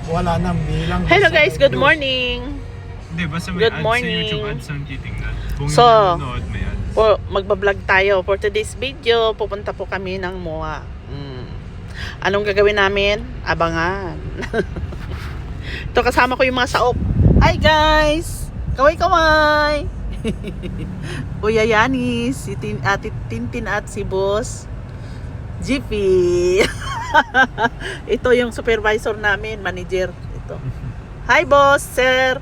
wala nang bilang. Hello guys, good morning. Hindi, basta may Good ads morning. sa YouTube ads ang titingnan. Kung So, yung nanonood, may ads. Magbablog tayo. For today's video, pupunta po kami ng MOA. Anong gagawin namin? Abangan. Ito, kasama ko yung mga saop. Hi guys! Kaway-kaway! Kuya Yanis, si Ate Tintin at si Boss GP. Ito yung supervisor namin, manager. Ito. Hi boss, sir.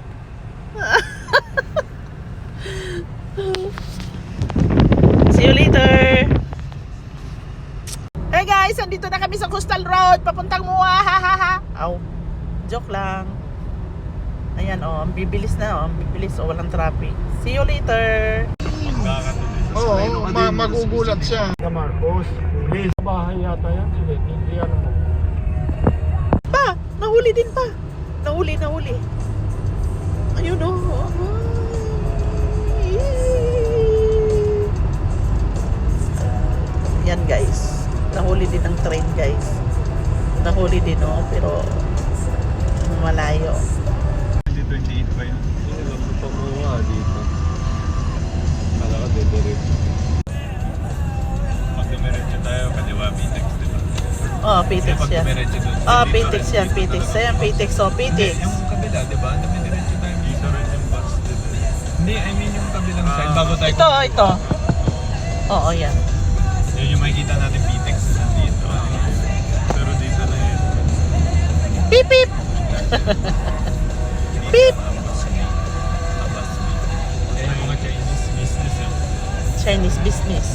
See you later. Hey guys, andito na kami sa Coastal Road, papuntang MOA. Aw, joke lang. Ayan ang bibilis na, ang bibilis, walang traffic. See you later. Oo, magugulat siya. Marcos, pulis. Bahay yata yan. Hindi ano mo. Pa, nahuli din pa. Nahuli. Ayun o. Yan guys. Nahuli din ang train guys. Nahuli din o, pero malayo. 2028 ba yun? Hindi lang pamuha dito. Kala ka dediretso. Pag dumiretso tayo, kaliwa Pitex, diba? Oh, Pitex Pag yan. dumiretso dun. Oh, dito Pitex rin, yan, dito Pitex. talaga. Ayan, Pitex. Oh, Hindi, Pitex. yung kabila, diba? Dumiretso tayo dito rin yung bus, diba? Hindi, I mean yung kabilang side. Bago tayo. Ito. Oo, yan. Yun yung makikita natin Pitex dito. Pero dito na yun. Beep, beep. Beep. Ayan yung mga Chinese business yun. Chinese business.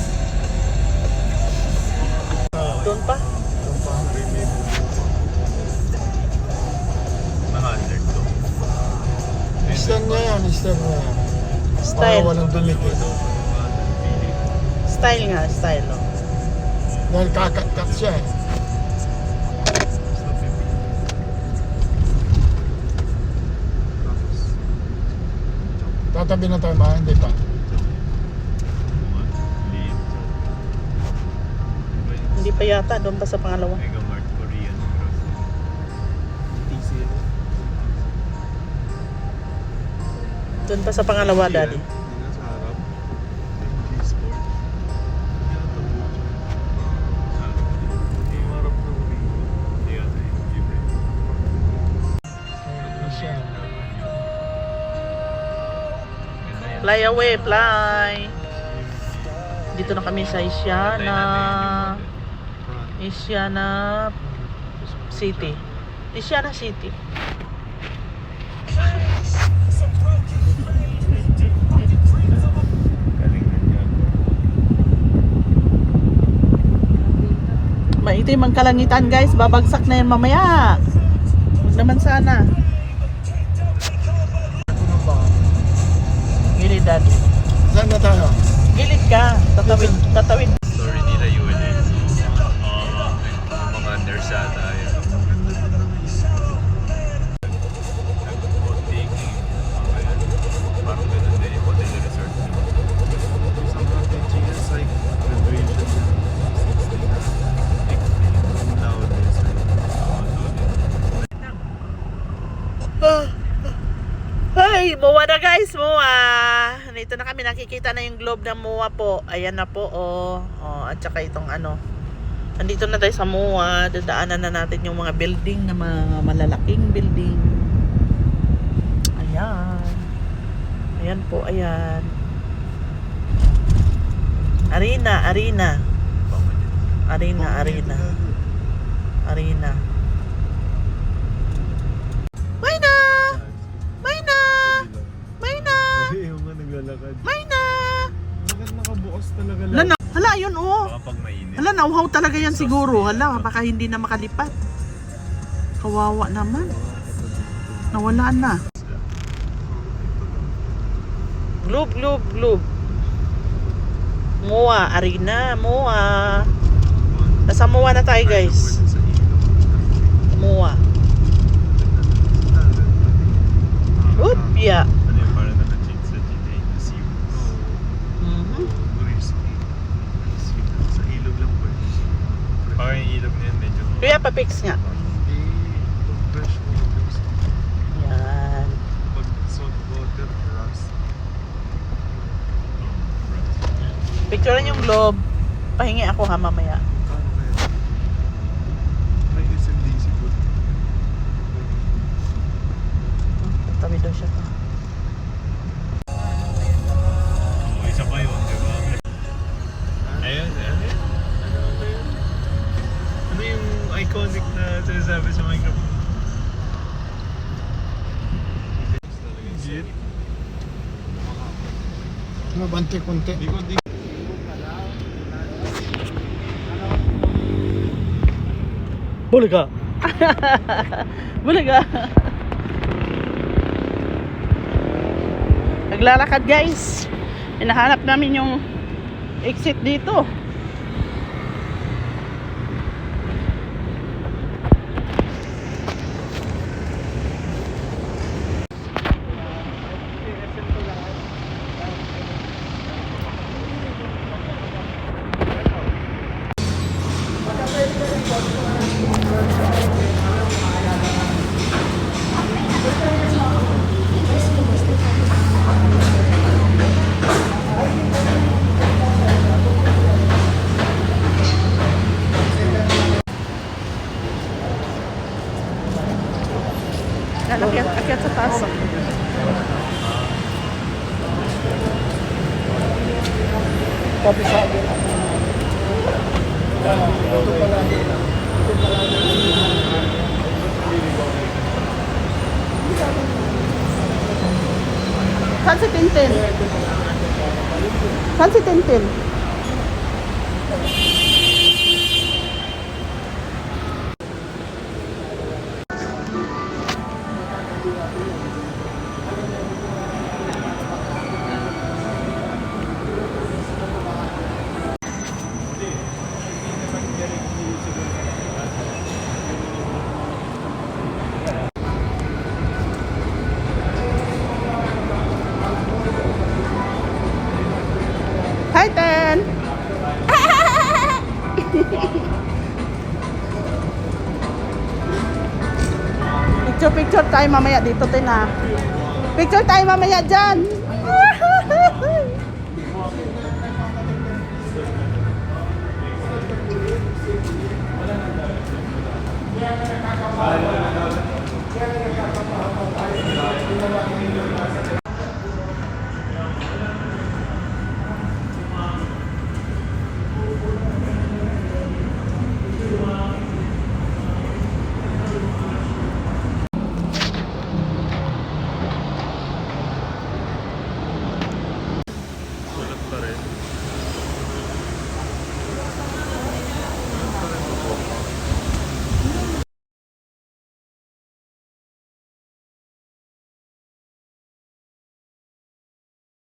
Doon pa? Mga under to. Eastern niya yan. Para Style. walang dumikit. Style nga, style. Oh. Dahil kakat-kat siya eh. Tatabi na tayo ba? Hindi pa. Hindi pa yata, doon pa sa pangalawa. Mega Mart Korean Doon pa sa pangalawa, daddy. Nasa harap. G-Sport. Yung harap ng ring. Hindi yata yung libre. Hindi siya. Fly away, fly. Dito na kami sa Isiana City. Isiana City. Galing na dyan. Maitim ang kalangitan guys, babagsak na yan mamaya. Huwag naman sana. Ano ba? Gilid, daddy. Saan na tayo? Gilid ka. Tatawid. Story nila yun eh. Mga nurse ata yun. Nag-boating. Parang ganun din yung hotel resort. Isang natin China site. Graduation na. 16 na. Nowadays. Hi, MOA na guys, MOA. Dito na kami, nakikita na yung globe ng MOA po. Ayan na po, oh. At saka itong ano. Nandito na tayo sa MOA. Dadaanan na natin yung mga building na mga malalaking building. Ayan. Ayan po, ayan. Arena. Hindi yung nga naglalakad. Mayna! Bakit nakabukas talaga lang? Hala, hala, yun oh. Baka pag mainit. Hala, nauhaw talaga yan siguro. Hala, baka hindi na makalipat. Kawawa naman. Nawala na. Globe. MOA, arena, MOA. Nasa MOA na tayo guys. MOA. Upya. Ano yung parang naka-change sa GTA na sea. Sa ilog lang po. Parang yung ilog na yun medyo... Kuya, pa-fix nga. Hindi. Fresh water. Picturean yung globe. Pahingi ako ha mamaya. Kano kaya? May SMDC po. Tabi daw siya pa. Oh, isa pa yun, di ba? Ayun, ano yun? Ano yung iconic na sinasabi sa microphone? Legit? Mabante-kunti. Di. Bulaga. Bulaga. Naglalakad guys. Hinahanap namin yung exit dito. Akyat sa taas. Sabi sa akin. Ito pala. Saan si Tintin? Saan si Tintin? Hi, Ten! Picture tayo mamaya dito, Ten, ha? Picture tayo mamaya dyan!